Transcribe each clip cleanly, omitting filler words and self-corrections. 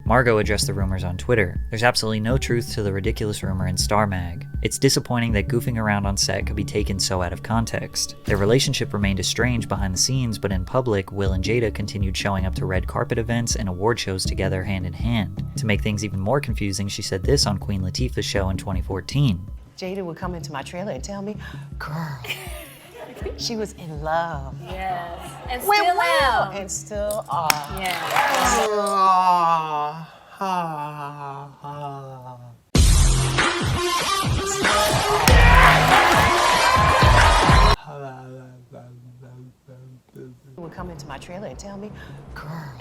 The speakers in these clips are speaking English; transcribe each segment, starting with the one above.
Margot addressed the rumors on Twitter. There's absolutely no truth to the ridiculous rumor in Star Mag. It's disappointing that goofing around on set could be taken so out of context. Their relationship remained estranged behind the scenes, but in public, Will and Jada continued showing up to red carpet events and award shows together hand in hand. To make things even more confusing, she said this on Queen Latifah's show in 2014. Jada would come into my trailer and tell me, girl, she was in love. Yes. And With still Will. am. And still are. Yeah. Would come into my trailer and tell me, girl,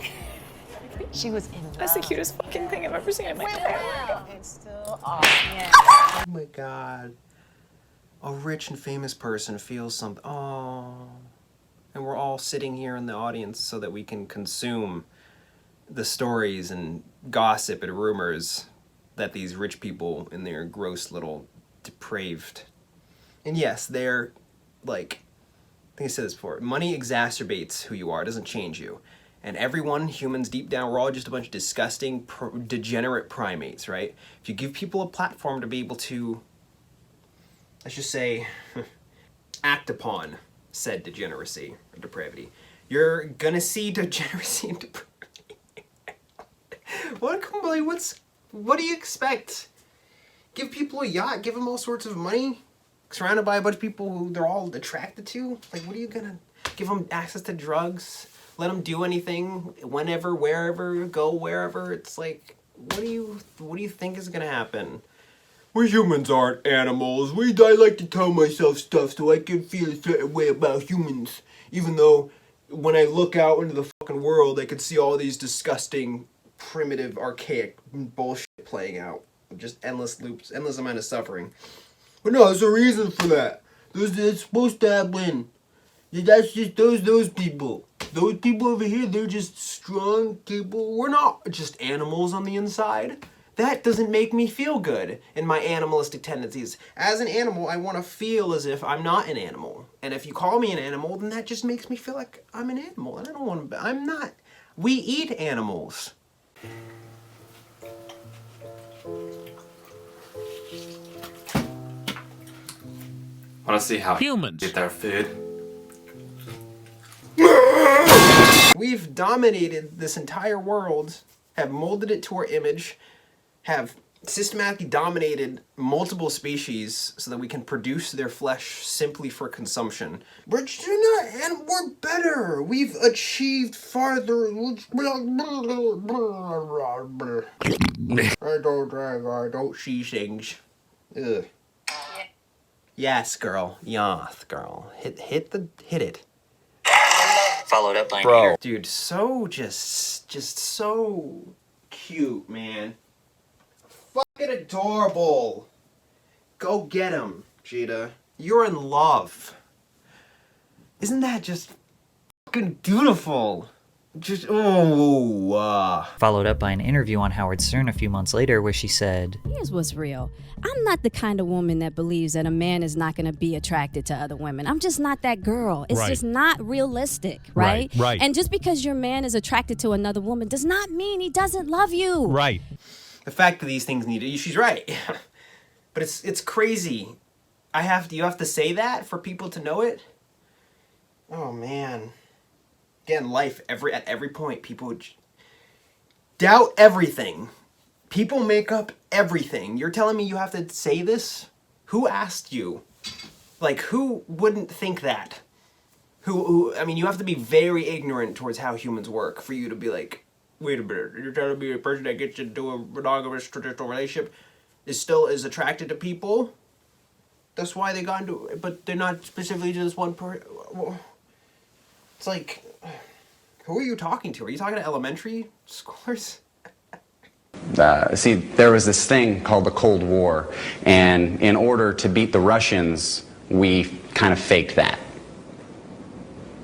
she was in love. That's the cutest fucking thing I've ever seen in my entire life. And still are. Yeah. Oh my god. A rich and famous person feels something. Oh. And we're all sitting here in the audience so that we can consume the stories and gossip and rumors that these rich people in their gross little depraved. And yes, they're like, I think I said this before, money exacerbates who you are, it doesn't change you. And everyone, humans deep down, we're all just a bunch of disgusting, degenerate primates, right? If you give people a platform to be able to, let's just say, act upon said degeneracy or depravity, you're gonna see degeneracy and depravity. What do you expect? Give people a yacht, give them all sorts of money, surrounded by a bunch of people who they're all attracted to? Like, what are you gonna, give them access to drugs? Let them do anything, whenever, wherever, go wherever? It's like, what do you think is gonna happen? We humans aren't animals. I like to tell myself stuff so I can feel a certain way about humans. Even though when I look out into the fucking world, I can see all these disgusting, primitive, archaic bullshit playing out. Just endless loops, endless amount of suffering. But no, there's a reason for that. It's supposed to happen. That's just those people. Those people over here, they're just strong people. We're not just animals on the inside. That doesn't make me feel good in my animalistic tendencies. As an animal, I want to feel as if I'm not an animal. And if you call me an animal, then that just makes me feel like I'm an animal. And I don't want to, I'm not. We eat animals. Want to see how humans get their food? We've dominated this entire world, have molded it to our image, have systematically dominated multiple species so that we can produce their flesh simply for consumption. We're not, and we're better. We've achieved farther. I don't see things. Ugh. Yes, girl. Yes, girl. Hit it. Followed up by Bro. Dude, so just so cute, man. Fucking adorable. Go get him, Jada. You're in love. Isn't that just fucking beautiful? Just, Followed up by an interview on Howard Stern a few months later where she said, Here's what's real. I'm not the kind of woman that believes that a man is not going to be attracted to other women. I'm just not that girl. It's just not realistic, right? Right. And just because your man is attracted to another woman does not mean he doesn't love you. Right. the fact that these things she's right. But it's crazy. You have to say that for people to know it? Oh man. Again, life, at every point, people doubt everything. People make up everything. You're telling me you have to say this? Who asked you? Like, who wouldn't think that? I mean, you have to be very ignorant towards how humans work for you to be like, wait a minute, you're telling me a person that gets into a monogamous traditional relationship is attracted to people? That's why they got into it, but they're not specifically just one person. It's like, who are you talking to? Are you talking to elementary schoolers? See, there was this thing called the Cold War, and in order to beat the Russians, we kind of faked that.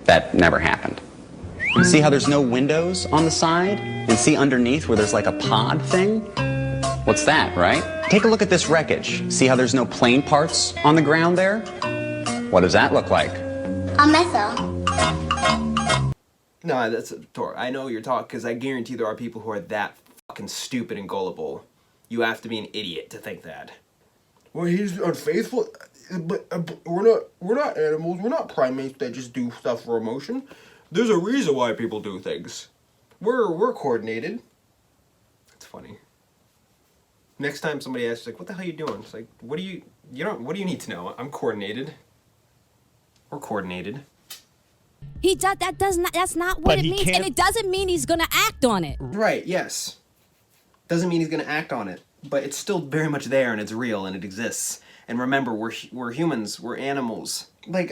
That never happened. See how there's no windows on the side? And see underneath where there's like a pod thing? What's that, right? Take a look at this wreckage. See how there's no plane parts on the ground there? What does that look like? A missile. No, that's a tour. I know you're talking, because I guarantee there are people who are that fucking stupid and gullible. You have to be an idiot to think that. Well, he's unfaithful, but we're not animals. We're not primates that just do stuff for emotion. There's a reason why people do things. We're coordinated. That's funny. Next time somebody asks, like, what the hell are you doing? It's like, what do you need to know? I'm coordinated. We're coordinated. That's not what it means, and it doesn't mean he's gonna act on it. Right, yes. Doesn't mean he's gonna act on it, but it's still very much there and it's real and it exists. And remember, we're humans, we're animals. Like,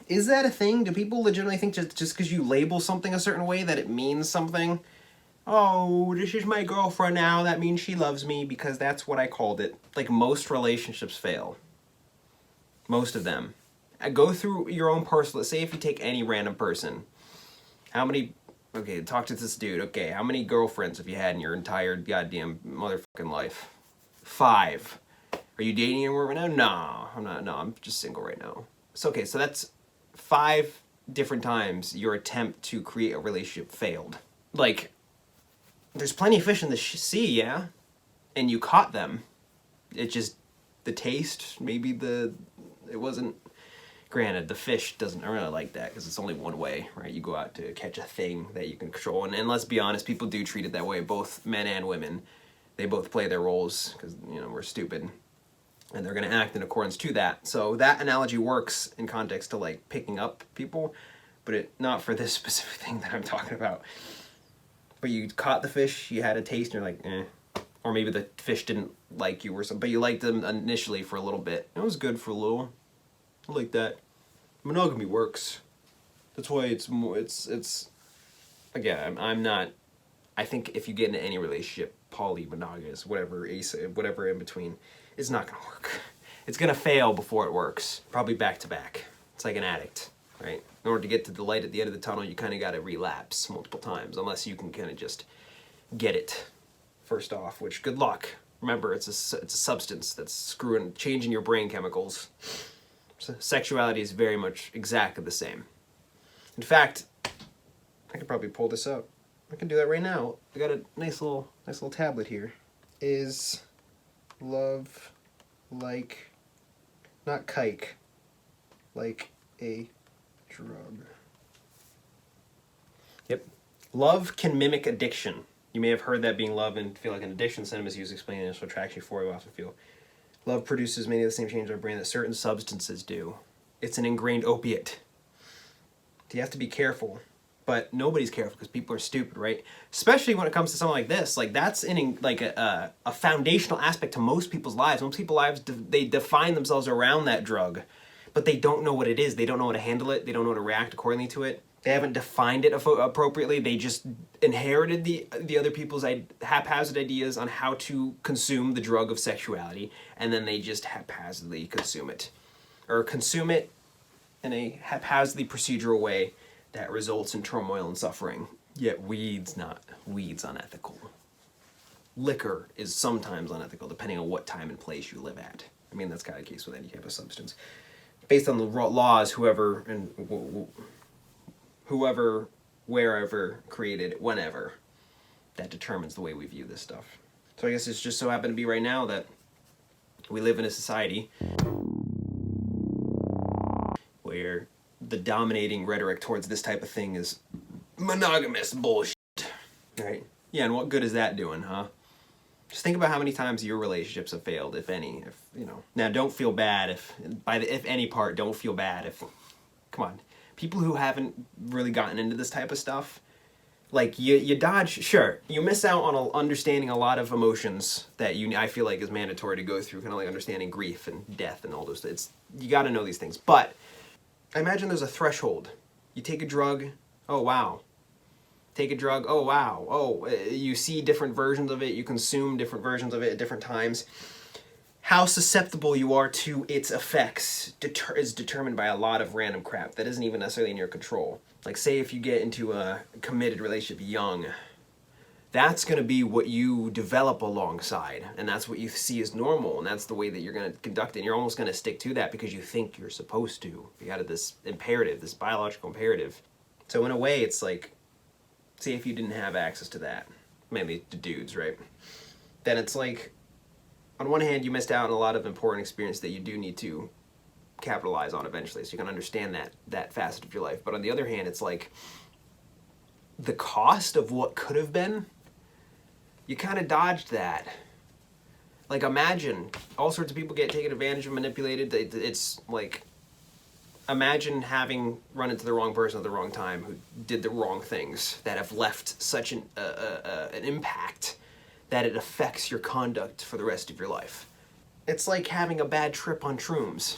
is that a thing? Do people legitimately think just because you label something a certain way that it means something? Oh, this is my girlfriend now, that means she loves me because that's what I called it. Like, most relationships fail. Most of them. Go through your own personal, say if you take any random person, okay, talk to this dude, okay, how many girlfriends have you had in your entire goddamn motherfucking life? 5. Are you dating anyone right now? No, I'm not, no, I'm just single right now. So, okay, so that's 5 different times your attempt to create a relationship failed. Like, there's plenty of fish in the sea, yeah? And you caught them. It just, the taste, maybe it wasn't. Granted, the fish doesn't really like that because it's only one way, right? You go out to catch a thing that you can control. And let's be honest, people do treat it that way, both men and women. They both play their roles because, we're stupid. And they're going to act in accordance to that. So that analogy works in context to, like, picking up people, but not for this specific thing that I'm talking about. But you caught the fish, you had a taste, and you're like, eh. Or maybe the fish didn't like you or something, but you liked them initially for a little bit. It was good for a little. I like that. Monogamy works. That's why it's more, it's again, I'm not, I think if you get into any relationship, poly, monogamous, whatever in between, it's not gonna work. It's gonna fail before it works. Probably back to back. It's like an addict, right? In order to get to the light at the end of the tunnel, you kind of gotta relapse multiple times, unless you can kind of just get it first off, which good luck. Remember, it's a substance that's changing your brain chemicals. Sexuality is very much exactly the same. In fact, I could probably pull this up. I can do that right now. I got a nice little tablet here. Is love like, not kike, like a drug? Yep. Love can mimic addiction. You may have heard that being love and feel like an addiction. Cinema is used to explain initial attraction for you often feel. Love produces many of the same changes in our brain that certain substances do. It's an ingrained opiate. You have to be careful, but nobody's careful because people are stupid, right? Especially when it comes to something like this. Like, that's a foundational aspect to most people's lives. Most people's lives, they define themselves around that drug, but they don't know what it is. They don't know how to handle it. They don't know how to react accordingly to it. They haven't defined it appropriately. They just inherited the other people's haphazard ideas on how to consume the drug of sexuality, and then they just haphazardly consume it. Or consume it in a haphazardly procedural way that results in turmoil and suffering. Yet weed's unethical. Liquor is sometimes unethical, depending on what time and place you live at. I mean, that's kind of the case with any type of substance. Based on the laws, whoever, wherever, created, whenever, that determines the way we view this stuff. So I guess it's just so happened to be right now that we live in a society where the dominating rhetoric towards this type of thing is monogamous bullshit. Right? Yeah, and what good is that doing, huh? Just think about how many times your relationships have failed, if any. Now, don't feel bad if any part, don't feel bad if, come on. People who haven't really gotten into this type of stuff, like, you dodge, sure, you miss out on understanding a lot of emotions that I feel like is mandatory to go through, kind of like understanding grief and death and all those things. You got to know these things. But I imagine there's a threshold. You take a drug, oh wow. Take a drug, oh wow. Oh, you see different versions of it, you consume different versions of it at different times. How susceptible you are to its effects is determined by a lot of random crap that isn't even necessarily in your control. Like, say if you get into a committed relationship young, that's going to be what you develop alongside, and that's what you see as normal, and that's the way that you're going to conduct it, and you're almost going to stick to that because you think you're supposed to. You got this imperative, this biological imperative. So in a way, it's like, say if you didn't have access to that, mainly to dudes, right? Then it's like, on one hand, you missed out on a lot of important experience that you do need to capitalize on eventually, so you can understand that facet of your life. But on the other hand, it's like the cost of what could have been, you kind of dodged that. Like, imagine all sorts of people get taken advantage of, manipulated. It's like, imagine having run into the wrong person at the wrong time who did the wrong things that have left such an impact that it affects your conduct for the rest of your life. It's like having a bad trip on shrooms,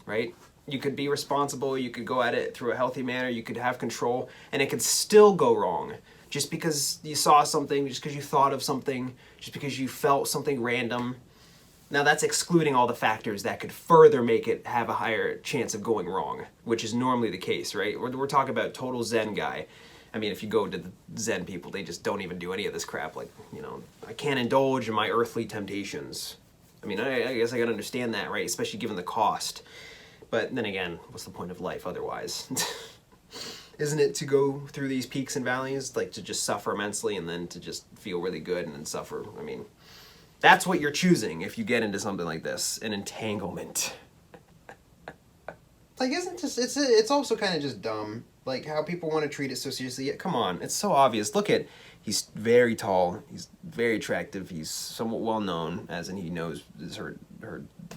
right? You could be responsible, you could go at it through a healthy manner, you could have control, and it could still go wrong. Just because you saw something, just because you thought of something, just because you felt something random. Now that's excluding all the factors that could further make it have a higher chance of going wrong, which is normally the case, right? We're talking about total Zen guy. I mean, if you go to the Zen people, they just don't even do any of this crap. Like, you know, I can't indulge in my earthly temptations. I mean, I guess I can understand that, right? Especially given the cost. But then again, what's the point of life otherwise? Isn't it to go through these peaks and valleys, like to just suffer immensely and then to just feel really good and then suffer? I mean, that's what you're choosing if you get into something like this, an entanglement. Like, isn't just it's also kind of just dumb, like how people want to treat it so seriously. Come on, it's so obvious. Look at, he's very tall, he's very attractive, he's somewhat well known, as in he knows is her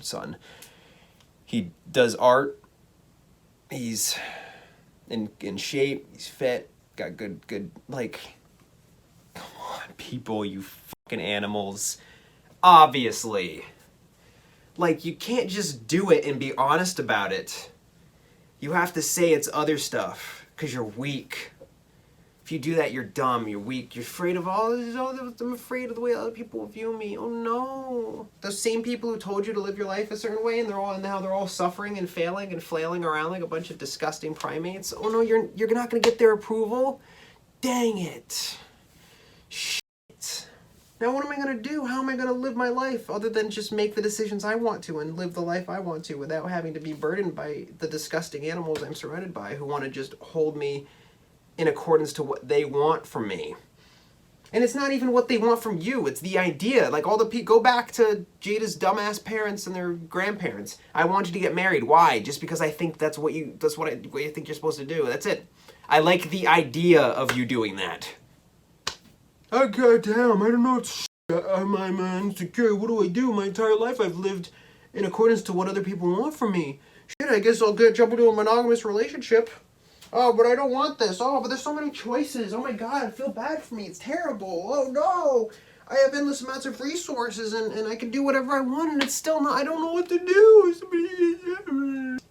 son. He does art. He's in shape. He's fit. Got good. Like, come on, people, you fucking animals. Obviously, like, you can't just do it and be honest about it. You have to say it's other stuff because you're weak. If you do that, you're dumb, you're weak, you're afraid of all this. I'm afraid of the way other people view me. Oh no. Those same people who told you to live your life a certain way and now they're all suffering and failing and flailing around like a bunch of disgusting primates. Oh no, you're not gonna get their approval? Dang it. Shit. Now what am I gonna do? How am I gonna live my life other than just make the decisions I want to and live the life I want to without having to be burdened by the disgusting animals I'm surrounded by who want to just hold me in accordance to what they want from me? And it's not even what they want from you, it's the idea. Like, all the people, go back to Jada's dumbass parents and their grandparents. I want you to get married. Why? Just because I think that's what you think you're supposed to do. That's it. I like the idea of you doing that. Oh goddamn! I don't know. I'm insecure. What do I do? My entire life I've lived in accordance to what other people want from me. Shit, I guess I'll jump into a monogamous relationship. Oh, but I don't want this. Oh, but there's so many choices. Oh my god, I feel bad for me. It's terrible. Oh no. I have endless amounts of resources and I can do whatever I want and it's still not, I don't know what to do.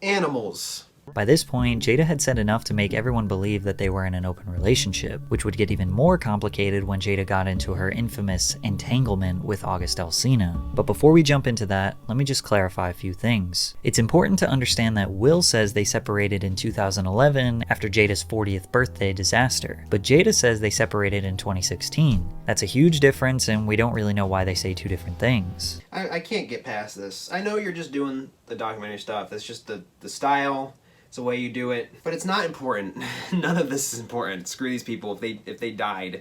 Animals. By this point, Jada had said enough to make everyone believe that they were in an open relationship, which would get even more complicated when Jada got into her infamous entanglement with August Alsina. But before we jump into that, let me just clarify a few things. It's important to understand that Will says they separated in 2011 after Jada's 40th birthday disaster, but Jada says they separated in 2016. That's a huge difference, and we don't really know why they say two different things. I can't get past this. I know you're just doing the documentary stuff. That's just the style. It's the way you do it, but it's not important. None of this is important. Screw these people. If they died,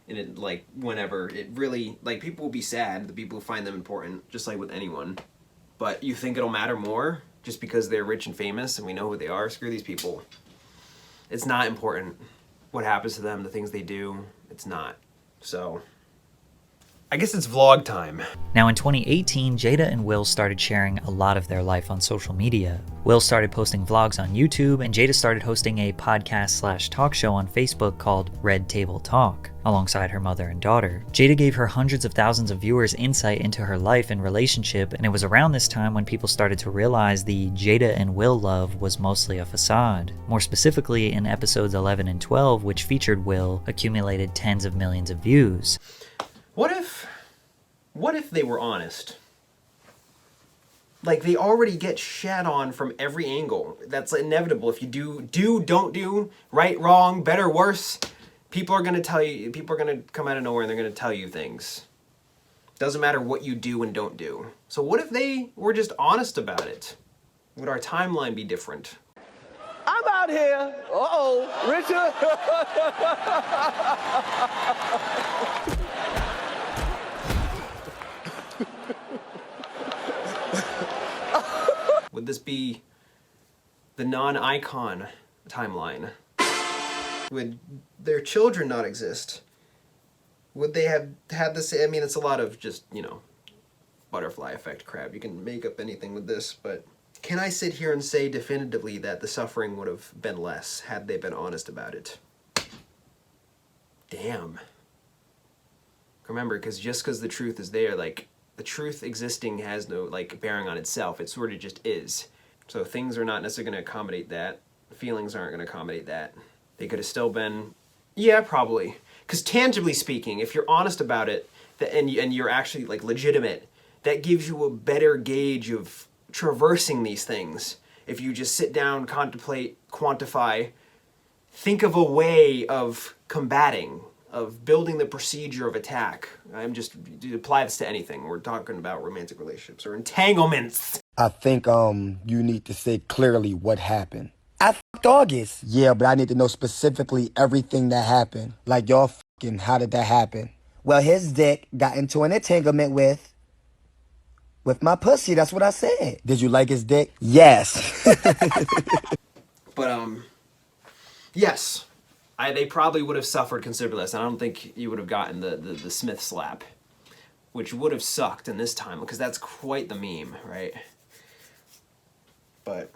in it, like, whenever, it really, like, people will be sad. The people who find them important, just like with anyone. But you think it'll matter more just because they're rich and famous and we know who they are? Screw these people. It's not important. What happens to them, the things they do, it's not. So, I guess it's vlog time. Now in 2018, Jada and Will started sharing a lot of their life on social media. Will started posting vlogs on YouTube, and Jada started hosting a podcast/talk show on Facebook called Red Table Talk, alongside her mother and daughter. Jada gave her hundreds of thousands of viewers insight into her life and relationship, and it was around this time when people started to realize the Jada and Will love was mostly a facade. More specifically, in episodes 11 and 12, which featured Will, accumulated tens of millions of views. What if they were honest? Like, they already get shat on from every angle. That's inevitable. If you don't do, right, wrong, better, worse, people are going to come out of nowhere and they're going to tell you things. Doesn't matter what you do and don't do. So what if they were just honest about it? Would our timeline be different? I'm out here. Uh-oh, Richard. Would this be the non-icon timeline? Would their children not exist? Would they have had this? I mean, it's a lot of just, you know, butterfly effect crap. You can make up anything with this, but can I sit here and say definitively that the suffering would have been less had they been honest about it? Damn. Remember, just because the truth is there, like, the truth existing has no, like, bearing on itself. It sort of just is. So things are not necessarily going to accommodate that. Feelings aren't going to accommodate that. They could have still been, yeah, probably. Because tangibly speaking, if you're honest about it, and you're actually, like, legitimate, that gives you a better gauge of traversing these things. If you just sit down, contemplate, quantify, think of a way of combating, of building the procedure of attack. Apply this to anything. We're talking about romantic relationships or entanglements. I think you need to say clearly what happened. I fucked August. Yeah, but I need to know specifically everything that happened. Like, y'all fucking, how did that happen? Well, his dick got into an entanglement with my pussy. That's what I said. Did you like his dick? Yes. But, yes. They probably would have suffered considerably less. I don't think you would have gotten the Smith slap, which would have sucked in this time, because that's quite the meme, right? But